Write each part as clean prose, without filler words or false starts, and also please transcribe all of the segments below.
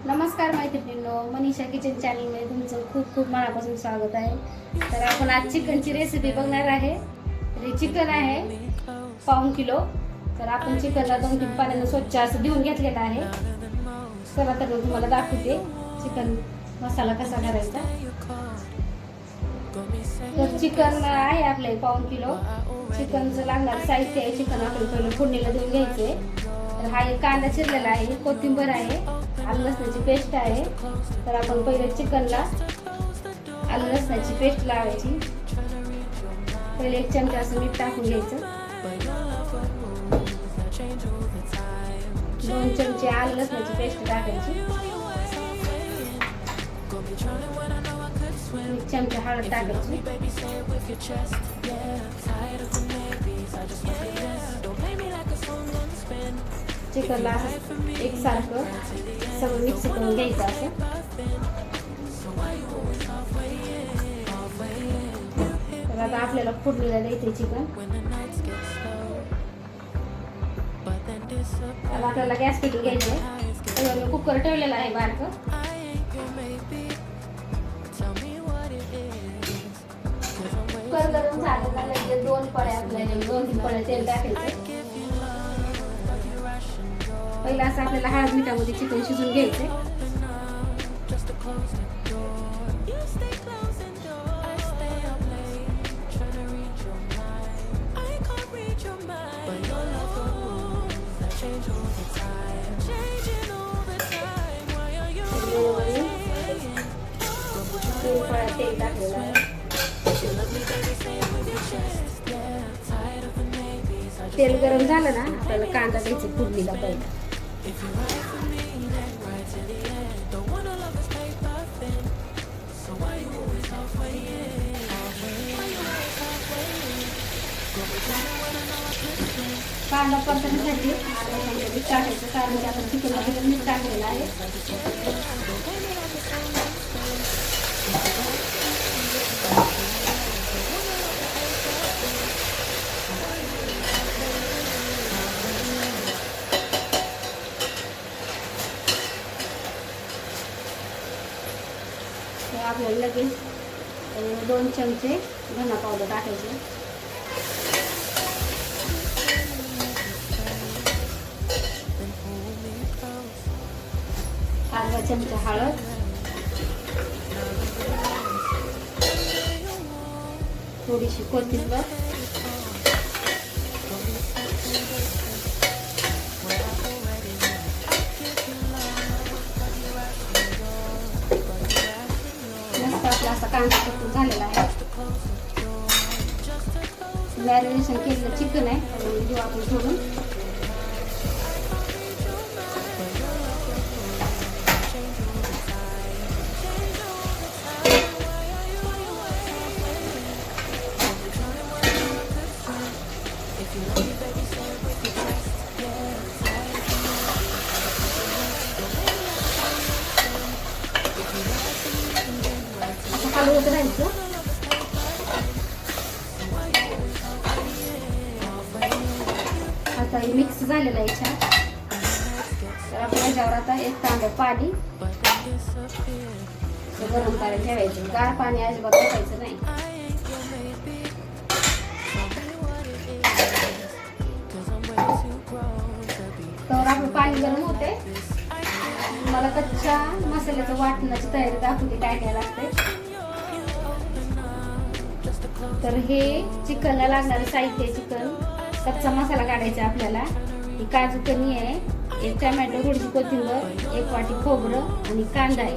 नमस्कार मैत्रिणींनो, मनीषा किचन चॅनलमध्ये तुमचं खूप खूप मनापासून स्वागत आहे. तर आपण आज चिकनची रेसिपी बघणार आहे. तर हे चिकन आहे 1.5 किलो. तर आपण चिकनला 2-3 पाण्याने स्वच्छ असं धुवून घेतलेलं आहे. चला तर मी तुम्हाला दाखवते चिकन मसाला कसा करायचा. तर चिकन आहे आपले 1.5 किलो. चिकनचं लागणार साहित्य आहे. चिकन आपण पहिलं फोडणीला देऊन घ्यायचे. तर हा एक कांदा चिरलेला आहे, कोथिंबीर आहे, आलं लसणाची पेस्ट आहे. तर आपण पहिले चिकनला आलं लसणाची पेस्ट लावायची. पहिले 1 चमचा असं मीठ टाकून घ्यायचं. 2 चमचे आलं लसणाची पेस्ट टाकायची. 1 चमचा हळद टाकायची. चिकनला एकसारखं सगळं मिक्स करून घ्यायचं असं. तर आता आपल्याला फोडणीला द्यायचे चिकन. आता आपल्याला गॅस पेटून घ्यायचं आहे. मी कुकर ठेवलेला आहे बारकं. कुकर गरम झालं का लगेच 2 पळ्या आपल्याला 2-3 पळ्या तेल टाकायचं. पहिला असं आपल्याला हळद मिठामध्ये चिकन शिजून घ्यायचे. तेल टाकलेलं आहे. तेल गरम झालं ना, आपल्याला कांदा द्यायचा फोडणीला पहिला. कांदा परतण्यासाठी मीठ टाकायचं, कारण की आपण चिकनला मीठ टाकलेलं आहे. आपल्याला लगेच 2 चमचे धना पावडर टाकायचे. 1/2 चमचा हळद, थोडीशी कोथिंबीर, आपला असा कांदा परतून झालेला आहे. मॅरिनेशन केलेलं चिकन आहे, घेऊ आपण सोडून. हलवत राहायचं. आता हे मिक्स झालेलं आहे छान. तर आपण याच्यावर आता 1 तांब्या पाणी गरम करायला ठेवायचं. गार पाणी अजिबात टाकायचं नाही. तर आपलं पाणी गरम होते. मला कच्च्या मसाल्याचं वाटणाची तयारी दाखवते, काय काय लागते. तर हे चिकनला लागणारे साहित्य आहे. चिकन कच्चा मसाला काढायचा आपल्याला. ही काजू कणी आहे, 1 टोमॅटो, थोडीशी कोथिंबीर, 1 वाटी खोबरं आणि कांदा आहे.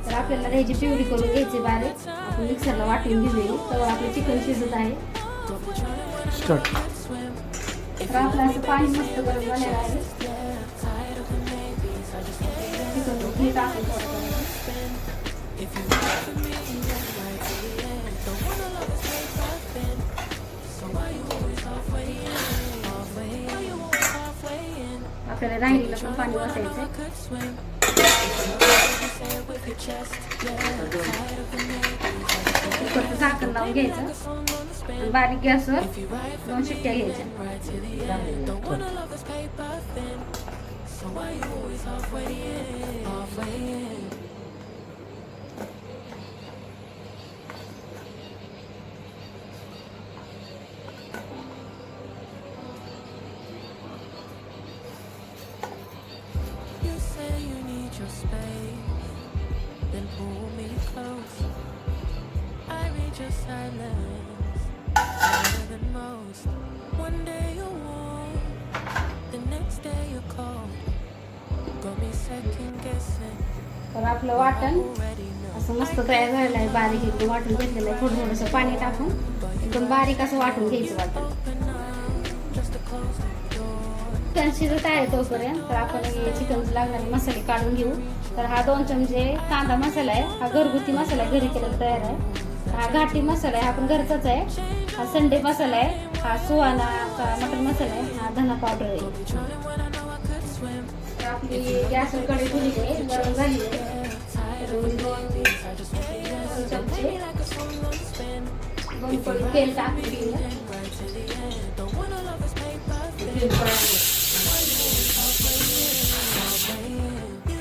तर आपल्याला ह्याची प्युरी करून घ्यायची बारीक. आपण मिक्सरला वाटून घेऊया. तर आपलं चिकन शिजत आहे. तर आपलं असं पाणी मस्त गरम झालेलं आहे. चिकन हे टाकायचं. आपल्याला राहिलेलं पण पाणी वाचायचं. कुकरचं झाकण लावून घ्यायचं. बारीक गॅसवर 2 शिट्ट्या घ्यायच्या. So why you always halfway in, halfway in? your space, then pull me close. I read your silence better than most. One day you're warm, the next day you're cold. Got me second guessing. तर आपलं वाटण असं मस्त तयार झालेलं आहे. बारीक एकदम वाटून घेतलेलं आहे. थोडं थोडंसं पाणी टाकून एकदम बारीक असं वाटून घ्यायचं वाटण. चिकन शिजत आहे तोपर्यंत तर आपण हे चिकनचे लागणारे मसाले काढून घेऊ. तर हा 2 चमचे कांदा मसाला आहे. हा घरगुती मसाला आहे, घरी केलेला तयार आहे. हा घाटी मसाला आहे, हा पण घरचाच आहे. हा संडे मसाला आहे. हा सुहानाचा मटन मसाला आहे. हा धना पावडर आहे. आपली गॅसवर कढई ठेवली आहे, गरम झाली आहे. 2 चमचे 2 पळी तेल टाकून घेऊया.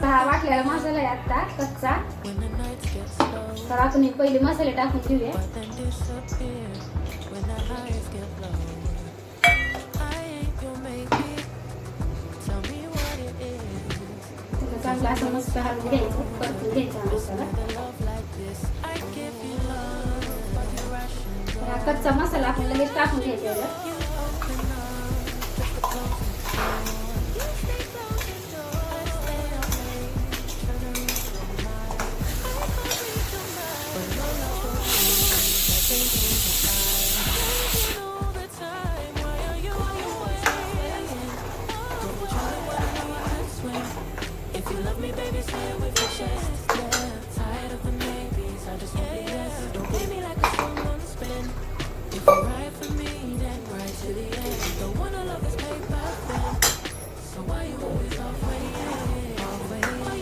हा वाटलेला मसाला आहे आता कच्चा. तर आपण हे पहिले मसाले टाकून घेऊया. चांगला असं मस्त हलवून घ्यायचं, परतून घ्यायचा मसाला. हा कच्चा मसाला आपण लगेच टाकून घ्यायचा.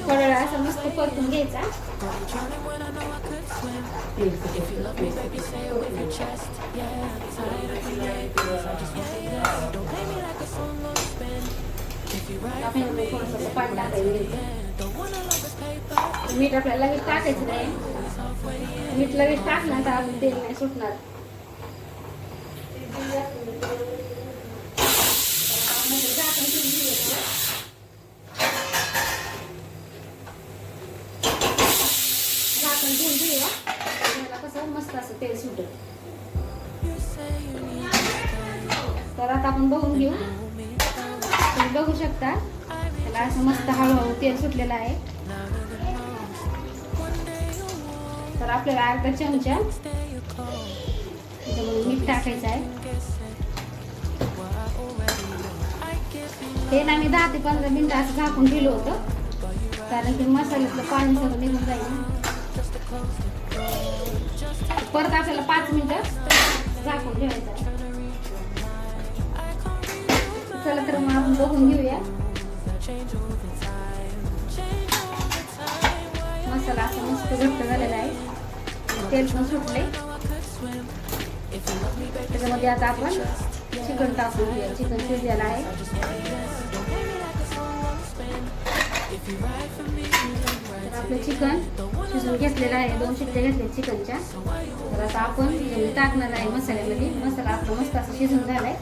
थोडा असं मस्त परतून घ्यायचा. थोडंसं पाणी टाकायचं. मीठ आपल्याला लगेच टाकायचं नाही. मीठ लगेच टाकलं तर आपण तेल नाही सुटणार. कसं मस्त असं तेल सुटेल. तर आता आपण बघून घेऊ. तुम्ही बघू शकता त्याला असं मस्त हळूहळू तेल सुटलेलं आहे. तर आपल्याला अर्धा चमचा त्याच्यामध्ये मीठ टाकायचं आहे. हे ना मी 10 ते 15 मिनिटं असं झाकून ठेवलं होतं, कारण की मसाल्यातलं पाणी सगळं निघून जाईल. परत आपल्याला 5 मिनिटं झाकून ठेवायचं आहे. चला तर मग आपण बघून घेऊया. मसाला असा मस्त घट्ट झालेला आहे. तेल पण सुटले. त्याच्यामध्ये आता आपण चिकन टाकून घेऊया. चिकन शिजलेलं आहे. तर आपलं चिकन शिजवून घेतलेलं आहे. 2 शिट्ट्या घेतल्या चिकनच्या. तर आता आपण टाकणार आहे मसाल्यामध्ये. मसाला आपला मस्त असं शिजून झालाय.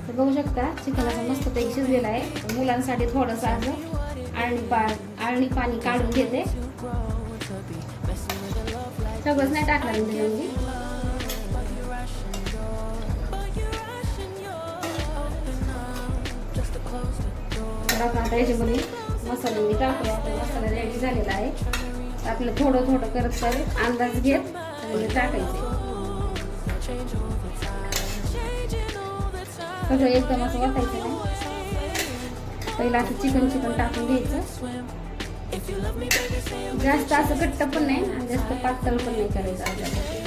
तर बघू शकता चिकन असं मस्त पैकी शिजलेलं आहे. मुलांसाठी थोडंसं असं आळणी पाणी काढून घेते. सगळंच नाही टाकणार त्याच्यामध्ये. तर आपण आता याच्यामध्ये मसाले मी टाकूया. मसाला रेडी झालेला आहे. आपलं थोडं थोडं करत करत अंदाज घेत आणि टाकायचं. सगळं एकदम असं वाटायचं नाही. पहिला असं चिकन टाकून घ्यायचं. जास्त असं घट्ट पण नाही आणि जास्त पातळ पण नाही करायचं आपल्याला.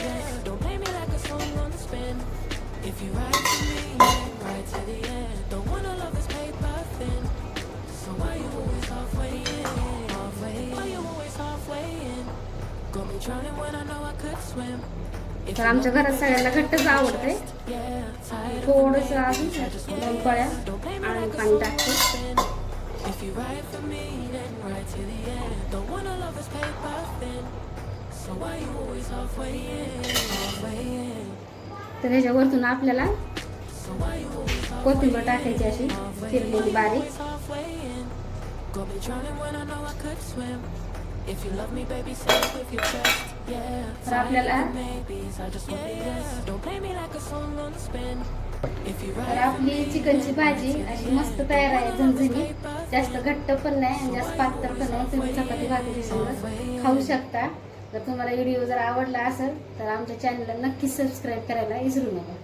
तर आमच्या घरात सगळ्यांना घट्टच आवडते. थोडंसं अजून 2 पळ्या आणि पाणी टाकते. तर ह्याच्यावरतून आपल्याला कोथिंबीर टाकायची अशी चिरलेली बारीक. Go be drowning when I know I could swim. If you love me, baby, say it with your chest. Yeah. तर आपल्याला Maybes, I just want the yes. Don't play me like a song on spin. If you तर आपली चिकनची भाजी अशी मस्त तयार आहे, झणझणीत. जास्त घट्ट पण नाही आणि जास्त पातळ पण नाही. तुम्ही चपाती भाकरी संग खाऊ शकता. जर तुम्हाला व्हिडिओ जर आवडला असेल तर आमच्या चॅनलला नक्की सबस्क्राईब करायला विसरू नका.